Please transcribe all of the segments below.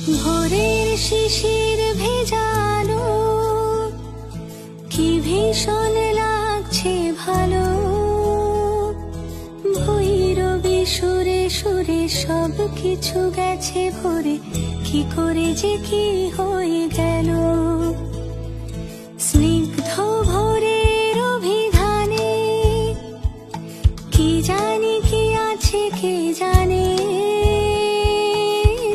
ভোরের শিশির ভেজানো কি ভীষণ লাগছে ভালো, ভৈরবী সুরে সুরে সব কিছু গেছে ভরে, কি করে যে কি হয়ে গেল। স্নিগ্ধ ভোরের অভিধানে কি জানি কি আছে কে জানে,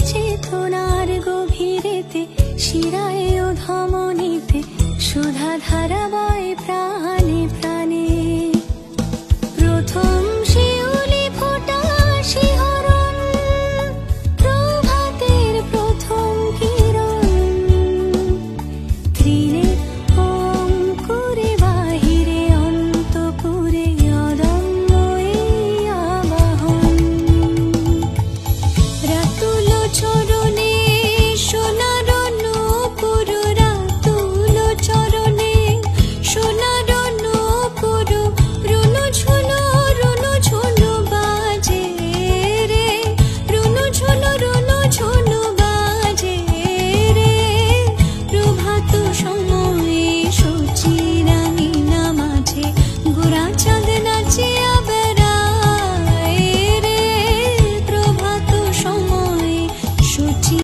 চেতনার গভীরেতে শিরায় ও ধমনীতে সুধাধারা